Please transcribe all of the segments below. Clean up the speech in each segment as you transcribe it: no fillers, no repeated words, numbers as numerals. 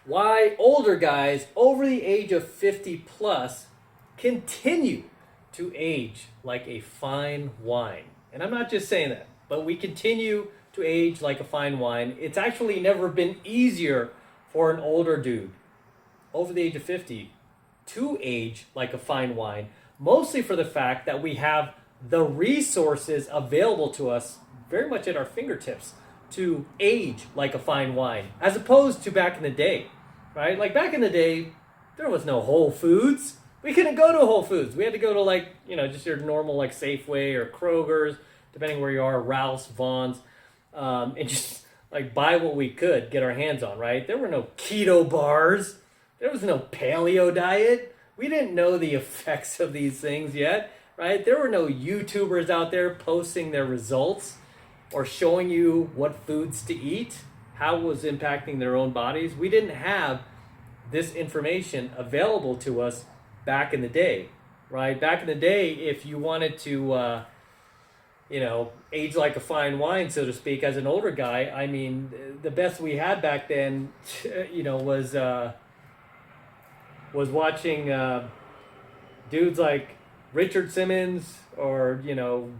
why older guys over the age of 50 plus continue to age like a fine wine. And I'm not just saying that, but we continue to age like a fine wine. It's actually never been easier for an older dude over the age of 50 to age like a fine wine, mostly for the fact that we have the resources available to us very much at our fingertips to age like a fine wine, as opposed to back in the day, right? Like back in the day, there was no Whole Foods. We couldn't go to Whole Foods. We had to go to like, just your normal like Safeway or Kroger's, depending where you are, Ralph's, Vaughn's, and just like buy what we could get our hands on, right? There were no keto bars. There was no paleo diet. We didn't know the effects of these things yet, right? There were no YouTubers out there posting their results or showing you what foods to eat, how it was impacting their own bodies. We didn't have this information available to us back in the day, right? Back in the day, if you wanted to, age like a fine wine, so to speak, as an older guy, I mean, the best we had back then, was watching dudes like Richard Simmons or,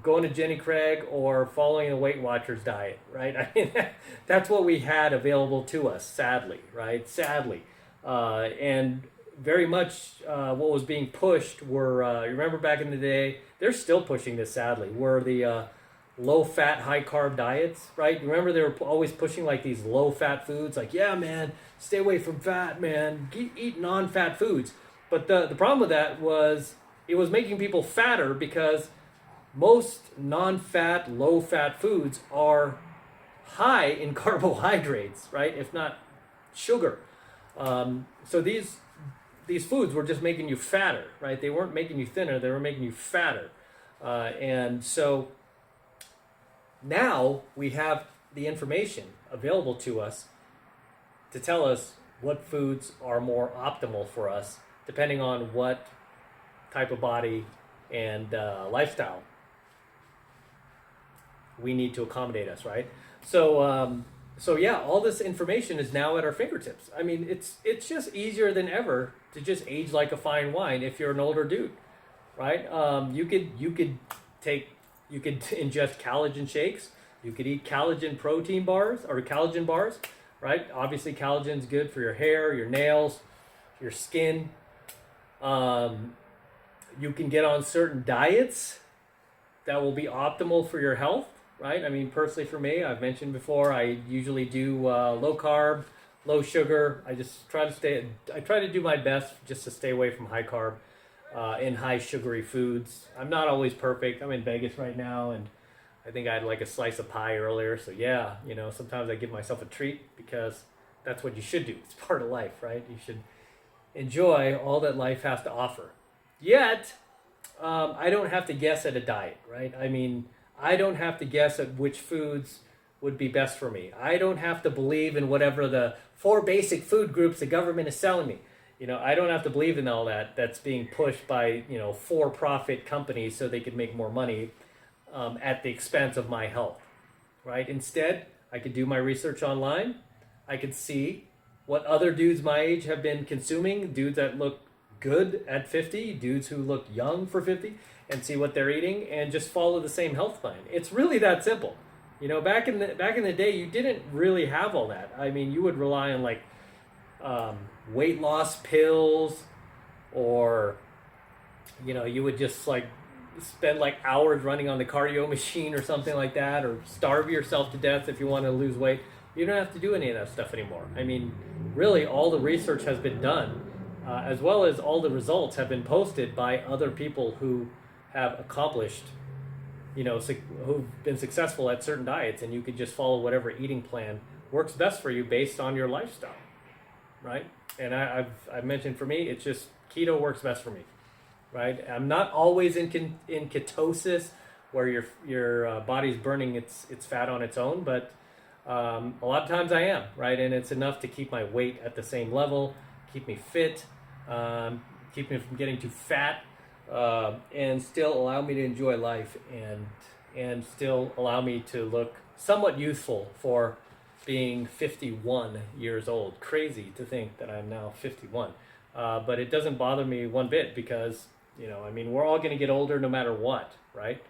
going to Jenny Craig or following a Weight Watchers diet, right? I mean, that's what we had available to us, sadly, right? Sadly. And very much what was being pushed were, you remember back in the day, they're still pushing this sadly, were the low-fat, high-carb diets, right? Remember they were always pushing like these low-fat foods, like, yeah, man, stay away from fat, man, eat non-fat foods. But the problem with that was it was making people fatter because most non-fat, low-fat foods are high in carbohydrates, right? If not sugar. So these foods were just making you fatter, right? They weren't making you thinner, they were making you fatter. And so now we have the information available to us to tell us what foods are more optimal for us, depending on what type of body and lifestyle we need to accommodate us, right? So yeah, all this information is now at our fingertips. I mean, it's just easier than ever to just age like a fine wine if you're an older dude, right? You could ingest collagen shakes. You could eat collagen protein bars or collagen bars, right? Obviously, collagen's good for your hair, your nails, your skin. You can get on certain diets that will be optimal for your health, right? I mean, personally for me, I've mentioned before, I usually do low carb, low sugar. I try to do my best just to stay away from high carb and high sugary foods. I'm not always perfect. I'm in Vegas right now, and I think I had like a slice of pie earlier. So yeah, sometimes I give myself a treat because that's what you should do. It's part of life, right? You should enjoy all that life has to offer. Yet, I don't have to guess at a diet, right? I mean, I don't have to guess at which foods would be best for me. I don't have to believe in whatever the 4 basic food groups the government is selling me. I don't have to believe in all that that's being pushed by, for-profit companies so they could make more money at the expense of my health, right? Instead, I could do my research online. I could see what other dudes my age have been consuming, dudes that look good at 50, dudes who look young for 50, and see what they're eating and just follow the same health plan. It's really that simple. Back in the day, you didn't really have all that. I mean, you would rely on like weight loss pills, or you would just like spend like hours running on the cardio machine or something like that, or starve yourself to death if you want to lose weight. You don't have to do any of that stuff anymore. I mean, really, all the research has been done, as well as all the results have been posted by other people who have accomplished, who've been successful at certain diets, and you could just follow whatever eating plan works best for you based on your lifestyle, right? And I've mentioned for me, it's just keto works best for me, right? I'm not always in ketosis where your body's burning its fat on its own, but a lot of times I am, right? And it's enough to keep my weight at the same level, keep me fit, keep me from getting too fat, and still allow me to enjoy life and still allow me to look somewhat youthful for being 51 years old. Crazy to think that I'm now 51. But it doesn't bother me one bit because, I mean, we're all going to get older no matter what, right?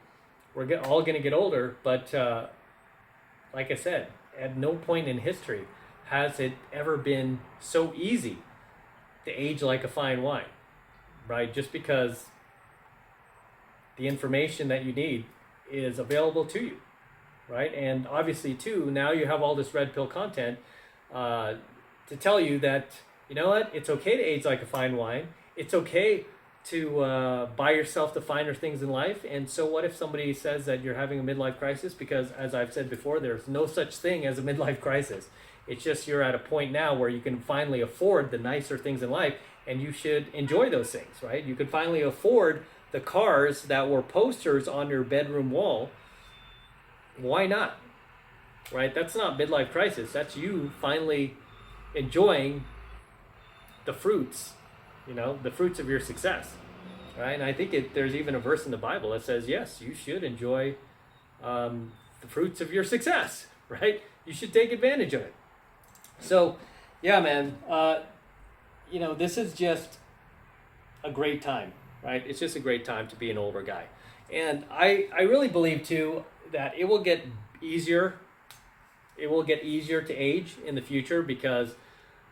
We're all going to get older, but like I said, at no point in history has it ever been so easy to age like a fine wine, right? Just because the information that you need is available to you, right? And obviously, too, now you have all this red pill content to tell you that, you know what, it's okay to age like a fine wine. It's okay to buy yourself the finer things in life. And so what if somebody says that you're having a midlife crisis? Because as I've said before, there's no such thing as a midlife crisis. It's just you're at a point now where you can finally afford the nicer things in life, and you should enjoy those things, right? You can finally afford the cars that were posters on your bedroom wall. Why not? Right? That's not midlife crisis. That's you finally enjoying the fruits, the fruits of your success, right? And I think there's even a verse in the Bible that says, yes, you should enjoy the fruits of your success, right? You should take advantage of it. So, yeah, man, this is just a great time, right? It's just a great time to be an older guy. And I really believe, too, that it will get easier. It will get easier to age in the future because,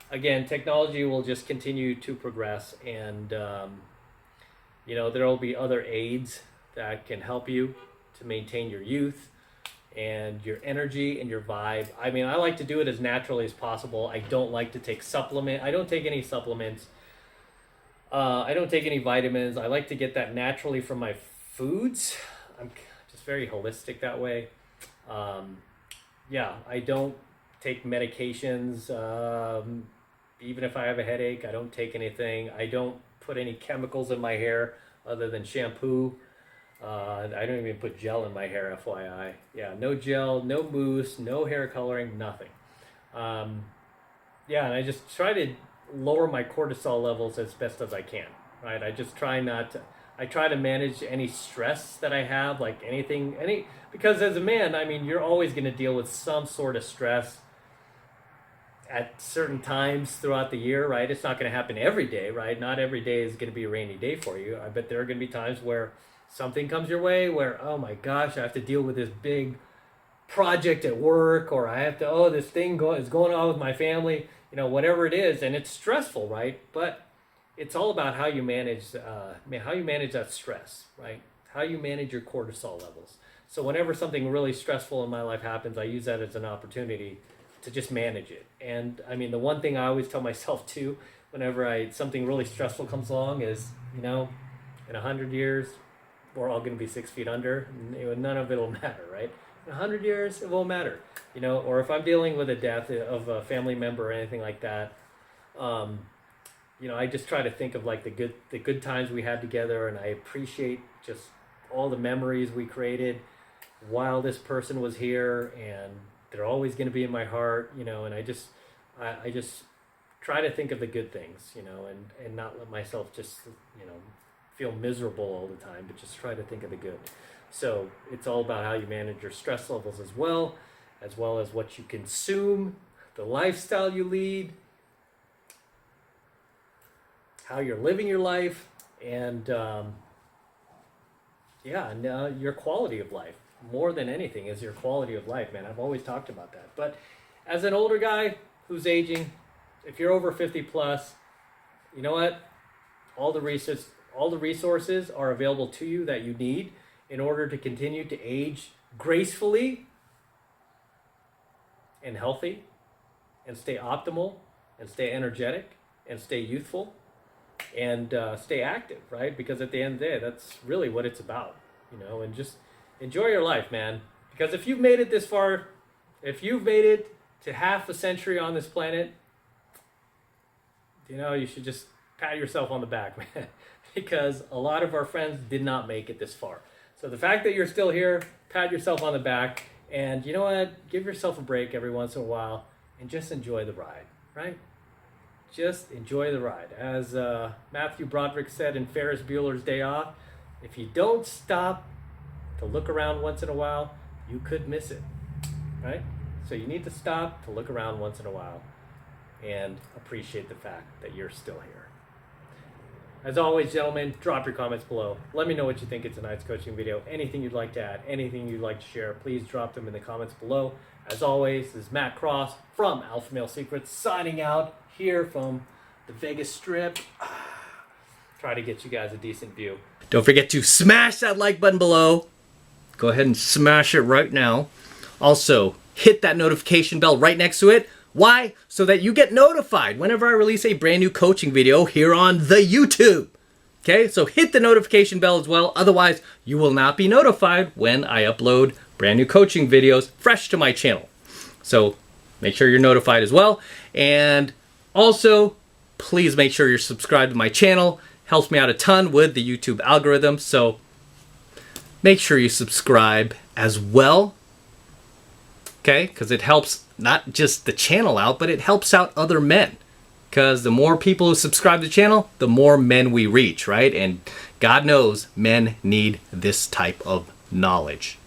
again, technology will just continue to progress, and there will be other aids that can help you to maintain your youth and your energy and your vibe. I mean, I like to do it as naturally as possible. I don't like to take I don't take any supplements. I don't take any vitamins. I like to get that naturally from my foods. I'm just very holistic that way. I don't take medications. Even if I have a headache, I don't take anything. I don't put any chemicals in my hair other than shampoo. I don't even put gel in my hair, FYI. Yeah, no gel, no mousse, no hair coloring, nothing. And I just try to lower my cortisol levels as best as I can, right? I just try I try to manage any stress that I have, like because as a man, I mean, you're always going to deal with some sort of stress at certain times throughout the year, right? It's not going to happen every day, right? Not every day is going to be a rainy day for you. I bet there are going to be times where something comes your way where, oh my gosh, I have to deal with this big project at work, or I have to, this thing is going on with my family, whatever it is, and it's stressful, right? But it's all about how you manage that stress, right? How you manage your cortisol levels. So whenever something really stressful in my life happens, I use that as an opportunity to just manage it. And I mean, the one thing I always tell myself too, whenever something really stressful comes along is, in 100 years, we're all going to be 6 feet under, and none of it will matter, right? In 100 years, it won't matter, or if I'm dealing with a death of a family member or anything like that, I just try to think of like the good times we had together, and I appreciate just all the memories we created while this person was here, and they're always going to be in my heart, and I just try to think of the good things, and not let myself just, feel miserable all the time, but just try to think of the good. So it's all about how you manage your stress levels as well as what you consume, the lifestyle you lead, how you're living your life, and your quality of life. More than anything is your quality of life, man. I've always talked about that. But as an older guy who's aging, if you're over 50 plus, you know what? All the resources are available to you that you need in order to continue to age gracefully and healthy and stay optimal and stay energetic and stay youthful and stay active, right? Because at the end of the day, that's really what it's about, and just enjoy your life, man. Because if you've made it this far, if you've made it to half a century on this planet, you should just pat yourself on the back, man. Because a lot of our friends did not make it this far. So the fact that you're still here, pat yourself on the back, and you know what? Give yourself a break every once in a while and just enjoy the ride, right? Just enjoy the ride. As Matthew Broderick said in Ferris Bueller's Day Off, if you don't stop to look around once in a while, you could miss it, right? So you need to stop to look around once in a while and appreciate the fact that you're still here. As always, gentlemen, drop your comments below. Let me know what you think of tonight's coaching video. Anything you'd like to add, anything you'd like to share, please drop them in the comments below. As always, this is Matt Cross from AlphaMaleSecrets signing out here from the Vegas Strip. Try to get you guys a decent view. Don't forget to smash that like button below. Go ahead and smash it right now. Also, hit that notification bell right next to it. Why? So that you get notified whenever I release a brand new coaching video here on the YouTube. Okay, so hit the notification bell as well. Otherwise, you will not be notified when I upload brand new coaching videos fresh to my channel. So make sure you're notified as well. And also, please make sure you're subscribed to my channel. Helps me out a ton with the YouTube algorithm. So make sure you subscribe as well. Okay, because it helps not just the channel out, but it helps out other men. Because the more people who subscribe to the channel, the more men we reach, right? And God knows men need this type of knowledge.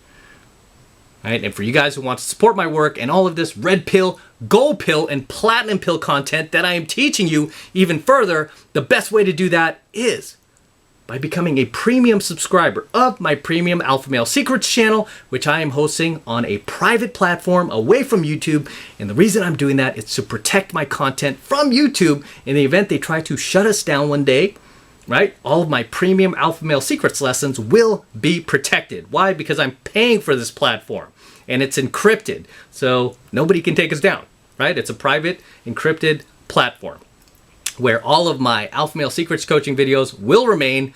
Right? And for you guys who want to support my work and all of this red pill, gold pill, and platinum pill content that I am teaching you even further, the best way to do that is by becoming a premium subscriber of my premium Alpha Male Secrets channel, which I am hosting on a private platform away from YouTube. And the reason I'm doing that is to protect my content from YouTube in the event they try to shut us down one day, right? All of my premium Alpha Male Secrets lessons will be protected. Why? Because I'm paying for this platform and it's encrypted. So nobody can take us down, right? It's a private encrypted platform where all of my Alpha Male Secrets coaching videos will remain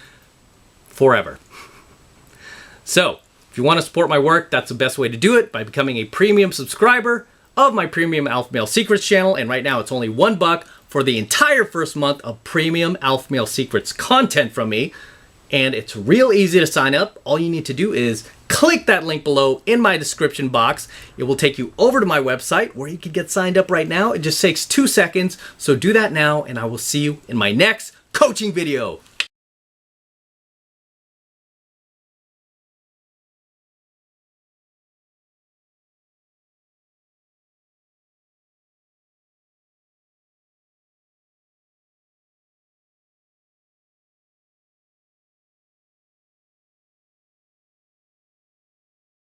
forever. So, if you want to support my work, that's the best way to do it, by becoming a premium subscriber of my premium Alpha Male Secrets channel. And right now it's only $1 for the entire first month of premium Alpha Male Secrets content from me. And it's real easy to sign up. All you need to do is click that link below in my description box. It will take you over to my website where you can get signed up right now. It just takes 2 seconds. So do that now, and I will see you in my next coaching video.